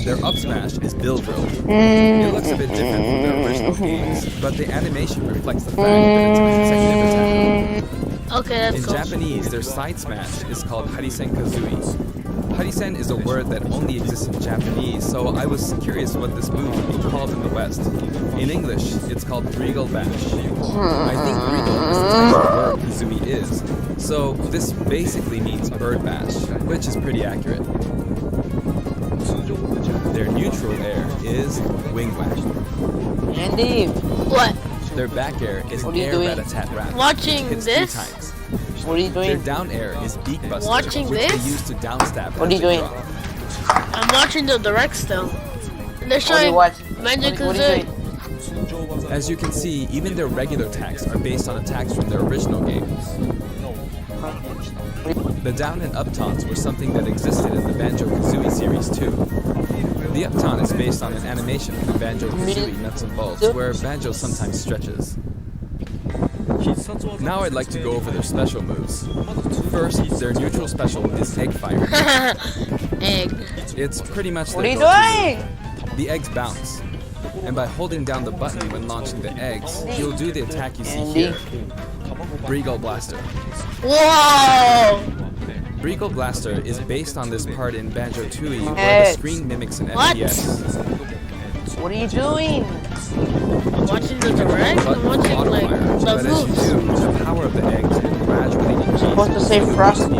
Their up smash is bill drill. It looks a bit different from their original games, but the animation reflects the fact that it's a consecutive attack. Okay, that's In cool. Japanese, their side smash is called Harisen Kazooie. Harisen is a word that only exists in Japanese, so I was curious what this move would be called in the West. In English, it's called Breagle Bash. I think Breagle is the type of bird Kazooie is, so this basically means bird bash, which is pretty accurate. Their neutral air is Wing Whack. Andy. What? Their back air is What are you Air doing? Rat-a-tat-rat. Watching Hits this? 3 times. What are you Their doing? down air is Beak Buster, Watching which this? they use to downstab. What are you doing? I'm watching the Direct still. And they're What are you showing watching? Magic What are you Kazooie. As you can see, even their regular attacks are based on attacks from their original games. The down and up taunts were something that existed in the Banjo-Kazooie series too. The up taunt is based on an animation from the Banjo-Kazooie Nuts and Bolts, where Banjo sometimes stretches. Now I'd like to go over their special moves. Go-to. First, their neutral special is Egg Fire. Egg. It's pretty much What their are you go-to doing? move. The eggs bounce, and by holding down the button when launching the eggs, you'll do the attack you see here. Breagle Blaster. Whoa! Breagle Blaster is based on this part in Banjo-Tooie where the Hey. screen mimics an What? FPS. What are you doing? I'm watching the Direct. I'm watching like Modifier, the but as you moves. do, the power of the eggs will gradually increase. You're supposed to say Frosty.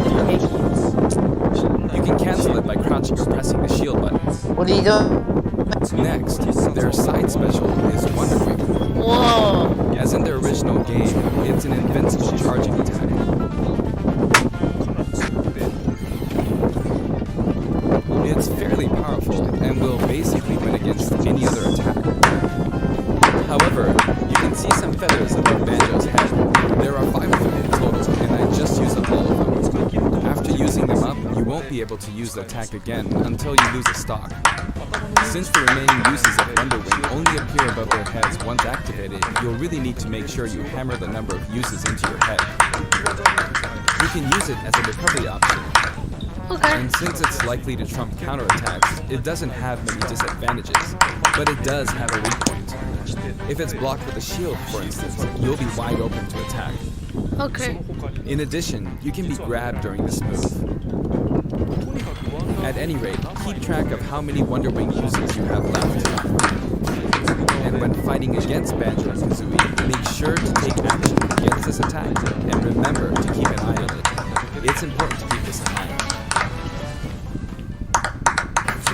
You can cancel it by crouching or pressing the shield button. What are you doing? Next, their side special is Wonder Wing. Whoa! As in their original game, it's an invincible charging attack. It's fairly powerful and will basically win against any other attack. However, you can see some feathers above Banjo's head. There are 5 of them in total, and I just used up all of them. After using them up, you won't be able to use the attack again until you lose a stock. Since the remaining uses of Wonder Wing only appear above their heads once activated, you'll really need to make sure you hammer the number of uses into your head. You can use it as a recovery option. Okay. And since it's likely to trump counterattacks, it doesn't have many disadvantages, but it does have a weak point. If it's blocked with a shield, for instance, you'll be wide open to attack. Okay. In addition, you can be grabbed during this move. At any rate, keep track of how many Wonder Wing uses you have left. And when fighting against Banjo and Kazooie, make sure to take action against this attack, and remember to keep an eye on it. It's important to keep this in mind.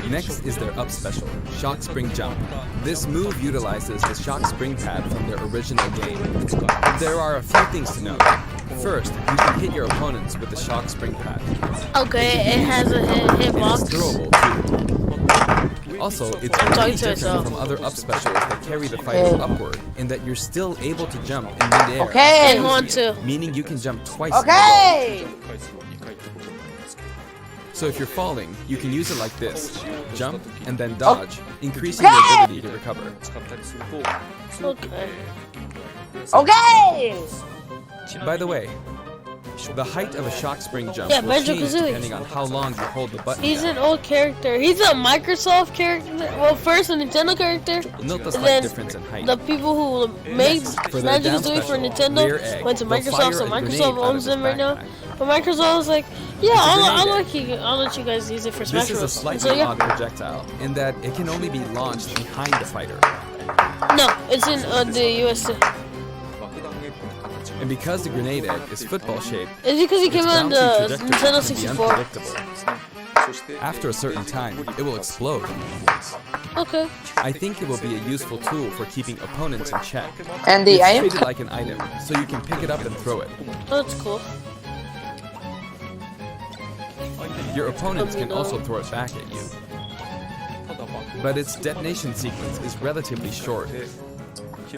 Next is their up special, Shock Spring Jump. This move utilizes the Shock Spring pad from their original game. There are a few things to note. First, you can hit your opponents with the Shock Spring pad. Okay, it has a hitbox. It's throwable too. Also, it's completely different from other up specials that carry the fighter upward, in that you're still able to jump in mid-air. Okay. And one, two. Meaning you can jump twice. Okay. So if you're falling, you can use it like this. Jump and then dodge, increasing your ability to recover. Okay. Okay. By the way, the height of a Shock Spring jump Yeah, will Banjo change Kazooie. depending on how long you hold the button He's down. an old character. He's a Microsoft character. Well, first a Nintendo character. Note the And slight then difference in height. the people who made For their Banjo down Kazooie for special, rear Nintendo egg, went to they'll Microsoft, fire so a grenade Microsoft out of owns his them right now. backpack. But Microsoft was like, yeah, It's a I'll grenade let you guys use it for Smash This is a Bros. slightly So yeah, odd projectile, in that it can only be launched behind the fighter. no, it's in the US too. And because the grenade egg is football shaped, It's because he came its out on bouncing the trajectory Nintendo can be 64. unpredictable. After a certain time, it will explode. Okay. I think it will be a useful tool for keeping opponents in check. And It's I am treated like an item, so you can pick it up and throw it. That's cool. Your opponents can also throw it back at you. But its detonation sequence is relatively short.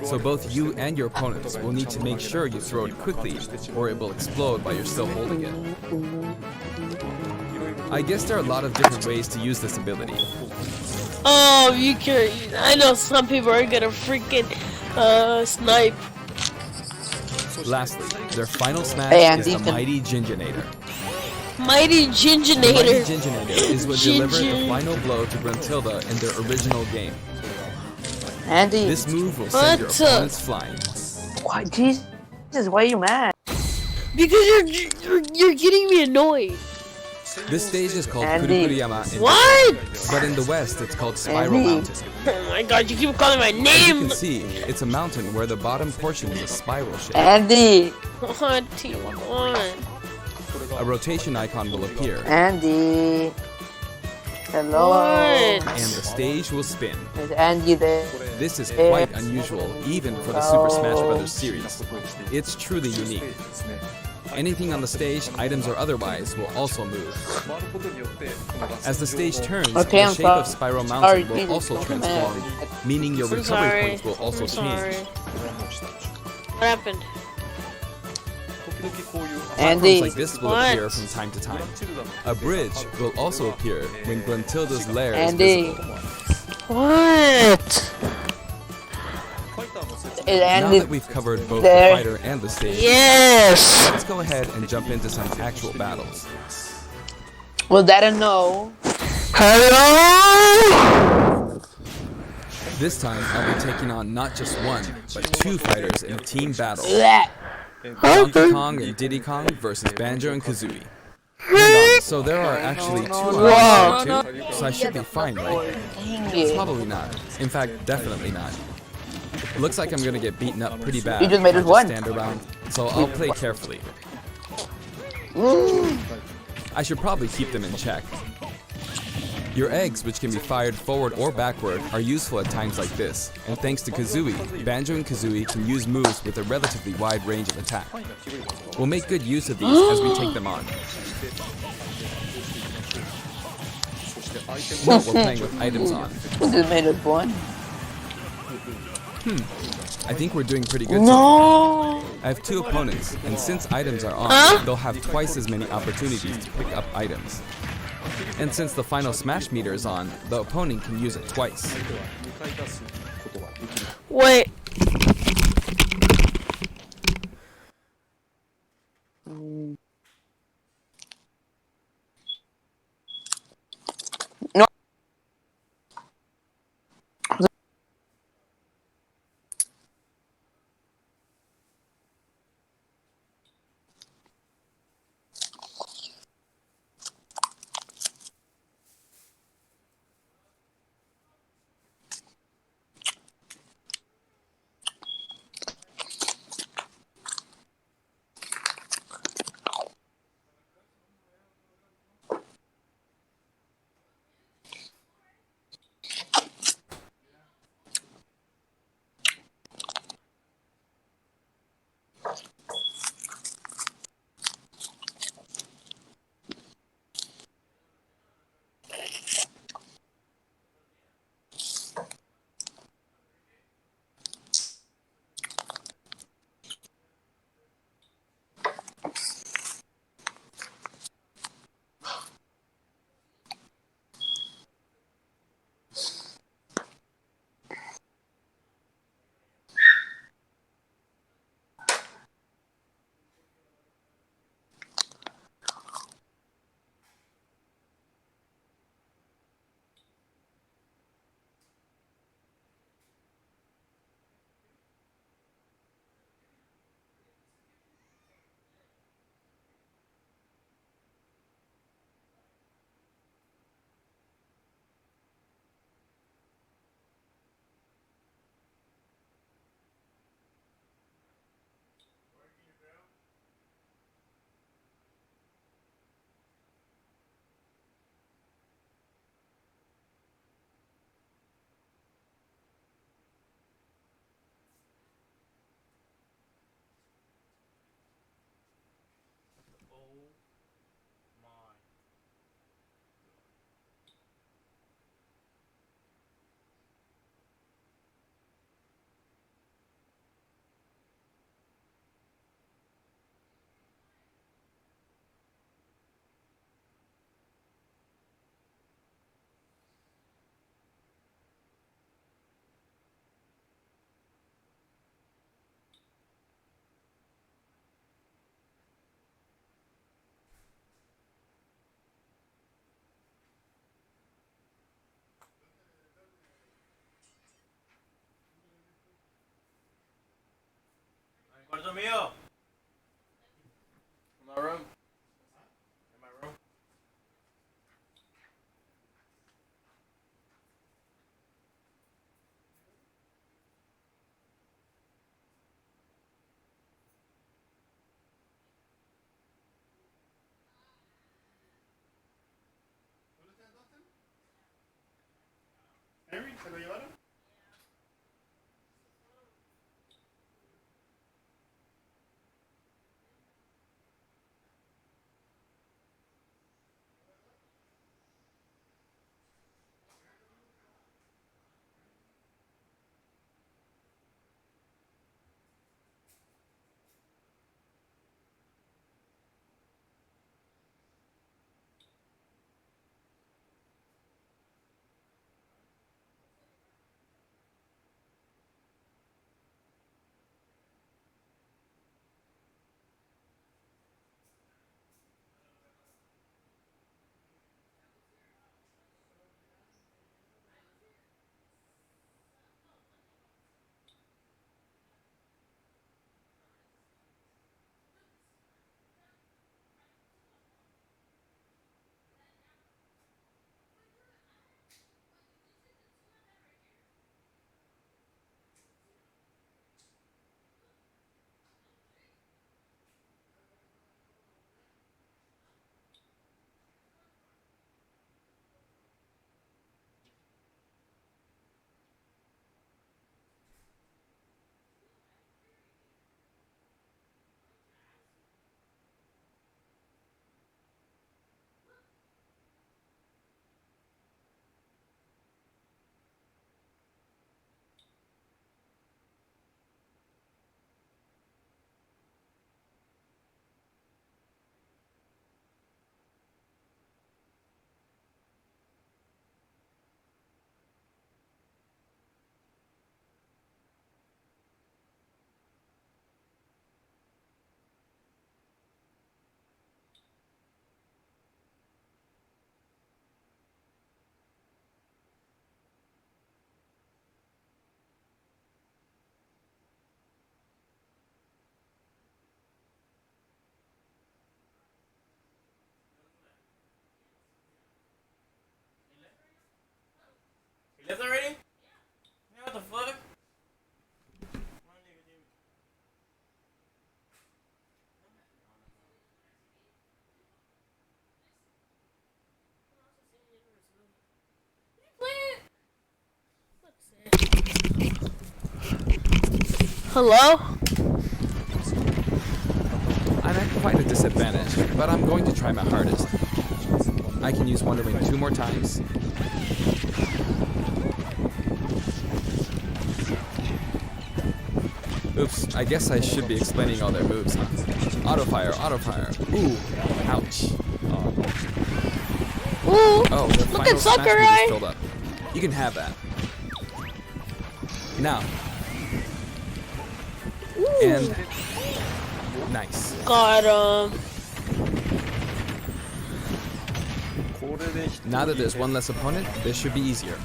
So both you and your opponents will need to make sure you throw it quickly, or it will explode while you're still holding it. I guess there are a lot of different ways to use this ability. Oh, you can. I know some people are gonna freaking snipe. Lastly, their final smash Hey, is Andy, the Mighty Ginginator. Mighty The Mighty Ginginator. Ginginator is what delivered the Gingin. final blow to Gruntilda in their original game. Andy. This move will send your What? opponents flying. Why, Jesus, why are you mad? Because you're getting me annoyed. This stage is called Andy. Kurukuriyama in What? Japan, but in the West it's called Spiral Andy. Mountain. Oh my god, you keep calling my As you name. can see, it's a mountain where the bottom portion is a spiral shape. Andy. What do you want? A rotation icon will appear, Andy. Hello. What? and the stage will spin. Is Andy there? This is quite unusual, even for the Super Smash Bros. Series. It's truly unique. Anything on the stage, items or otherwise, will also move. As the stage turns, Okay, the I'm shape of Spiral sorry, Mountain will Jesus, also come transform, meaning your I'm recovery sorry. points will also I'm sorry. change. What happened? Platforms Andy. like this will What? appear from time to time. A bridge will also appear when Gruntilda's lair is Andy. visible. What? Is Now Andy that we've covered both there? the fighter and the stage, Yes. let's go ahead and jump into some actual battles. Was that a no? Hello. This time, I'll be taking on not just one, but two fighters in a team battle. Blech. Donkey Kong and Diddy Kong versus Banjo and Kazooie. Hang on, so there are actually two on the too, so I should be fine, right? Dang it. Probably not. In fact, definitely not. Looks like I'm gonna get beaten up pretty bad. You just made if I us one. Stand around, so I'll play carefully. I should probably keep them in check. Your eggs, which can be fired forward or backward, are useful at times like this, and thanks to Kazooie, Banjo and Kazooie can use moves with a relatively wide range of attack. We'll make good use of these as we take them on. Note we're playing with items on. We just made us one. I think we're doing pretty good. No. I have two opponents, and since items are on, they'll have twice as many opportunities to pick up items. And since the final smash meter is on, the opponent can use it twice. Wait. No. mío. In my room. In my room. Henry, ¿se lo llevaron? He left already? Yeah, what the fuck? Hello? I'm at quite a disadvantage, but I'm going to try my hardest. I can use Wonder Wing 2 more times. Oops, I guess I should be explaining all their moves, huh? Auto fire, auto fire. Ooh, ouch. Ooh, oh, the look final at smash move is Sakurai. filled up. You can have that. Now. Ooh. And nice. Got him. Now that there's one less opponent, this should be easier.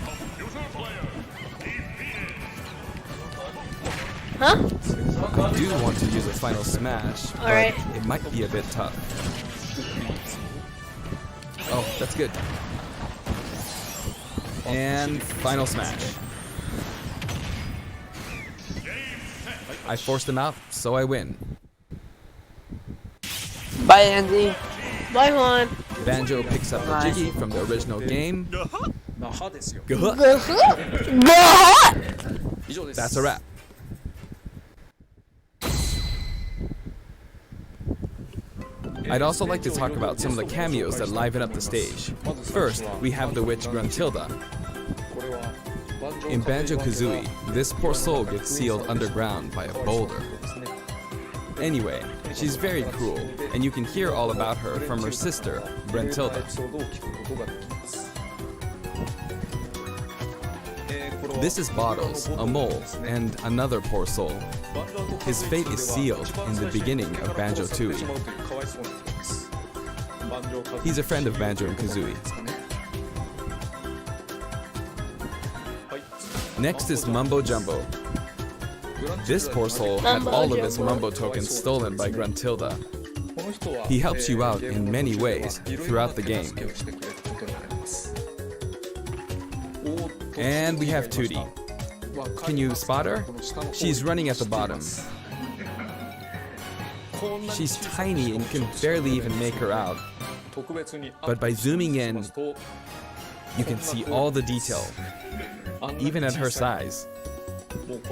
Huh? I do want to use a final smash, but Alright. it might be a bit tough. Oh, that's good. And final smash. I forced him out, so I win. Bye, Andy. Bye, Juan. Banjo picks up a Jiggy from the original game. That's a wrap. I'd also like to talk about some of the cameos that liven up the stage. First, we have the witch Gruntilda. In Banjo-Kazooie, this poor soul gets sealed underground by a boulder. Anyway, she's very cruel, and you can hear all about her from her sister, Brentilda. This is Bottles, a mole, and another poor soul. His fate is sealed in the beginning of Banjo-Tooie. He's a friend of Banjo and Kazooie. Next is Mumbo Jumbo. This poor soul had all of his Mumbo tokens stolen by Gruntilda. He helps you out in many ways throughout the game. And we have Tootie. Can you spot her? She's running at the bottom. She's tiny and can barely even make her out. But by zooming in, you can see all the detail, even at her size.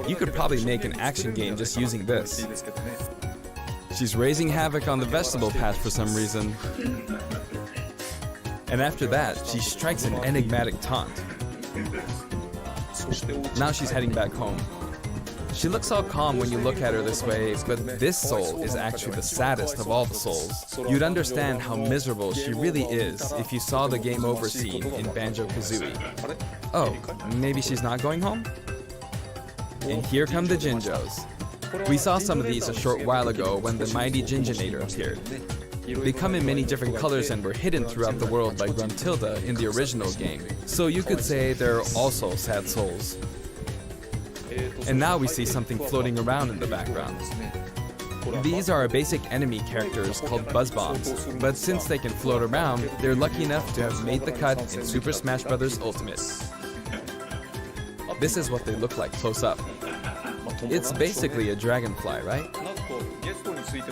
You could probably make an action game just using this. She's raising havoc on the vegetable patch for some reason. And after that, she strikes an enigmatic taunt. Now she's heading back home. She looks all calm when you look at her this way, but this soul is actually the saddest of all the souls. You'd understand how miserable she really is if you saw the game over scene in Banjo-Kazooie. Oh, maybe she's not going home? And here come the Jinjos. We saw some of these a short while ago when the mighty Jinjonator appeared. They come in many different colors and were hidden throughout the world by Gruntilda in the original game, so you could say they're also sad souls. And now we see something floating around in the background. These are our basic enemy characters called Buzz Bombs, but since they can float around, they're lucky enough to have made the cut in Super Smash Bros. Ultimate. This is what they look like close up. It's basically a dragonfly, right?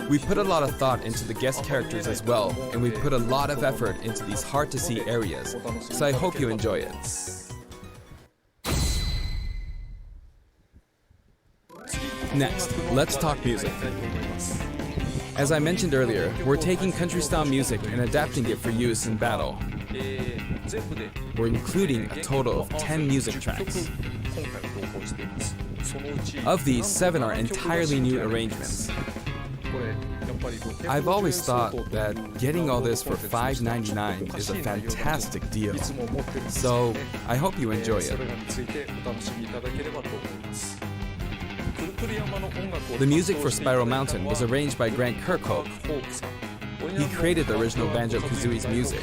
We put a lot of thought into the guest characters as well, and we put a lot of effort into these hard-to-see areas, so I hope you enjoy it. Next, let's talk music. As I mentioned earlier, we're taking country-style music and adapting it for use in battle. We're including a total of 10 music tracks. Of these, 7 are entirely new arrangements. I've always thought that getting all this for $5.99 is a fantastic deal. So, I hope you enjoy it. The music for Spiral Mountain was arranged by Grant Kirkhope. He created the original Banjo-Kazooie's music.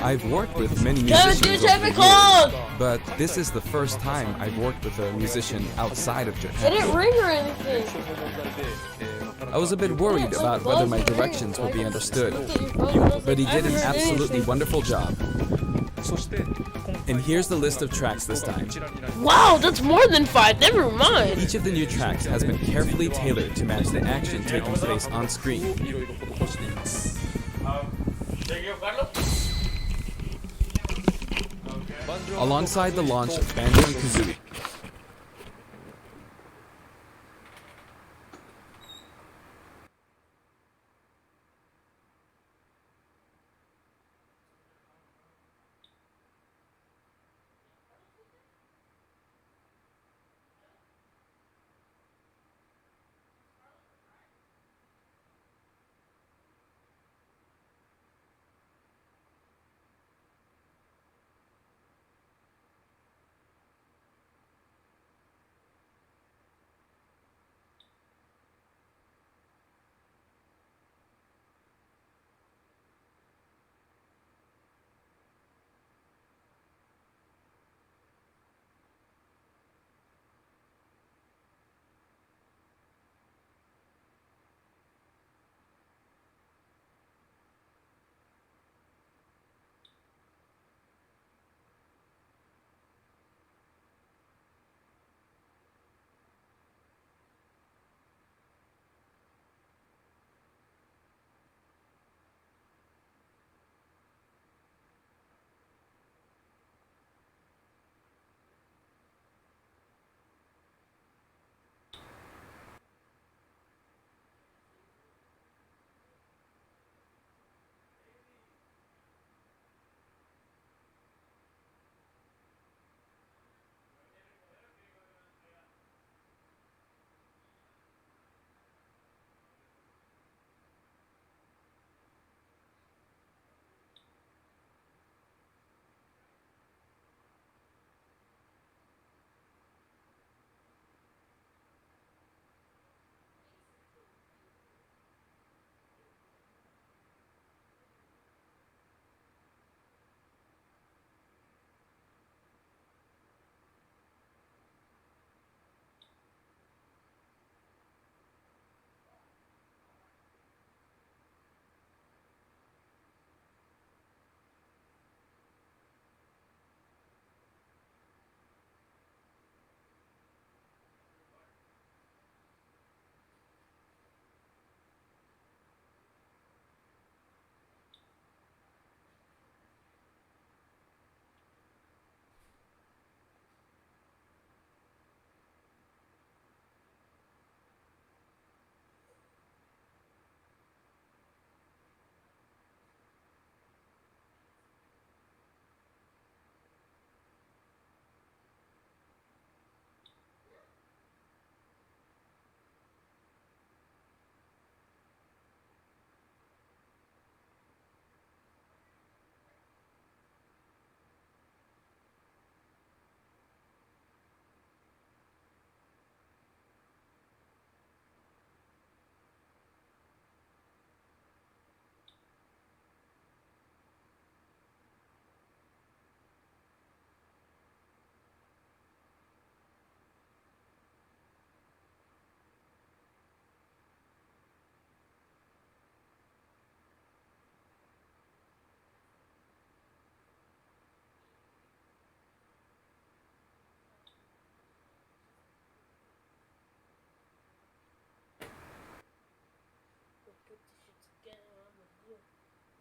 I've worked with many musicians over the years, but this is the first time I've worked with a musician outside of Japan. I didn't ring or anything. I was a bit worried about whether my directions would be understood, but he did an absolutely wonderful job. And here's the list of tracks this time. Wow, that's more than 5. Never mind. Each of the new tracks has been carefully tailored to match the action taking place on screen. Alongside the launch of Banjo and Kazooie,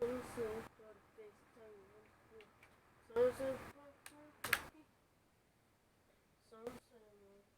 So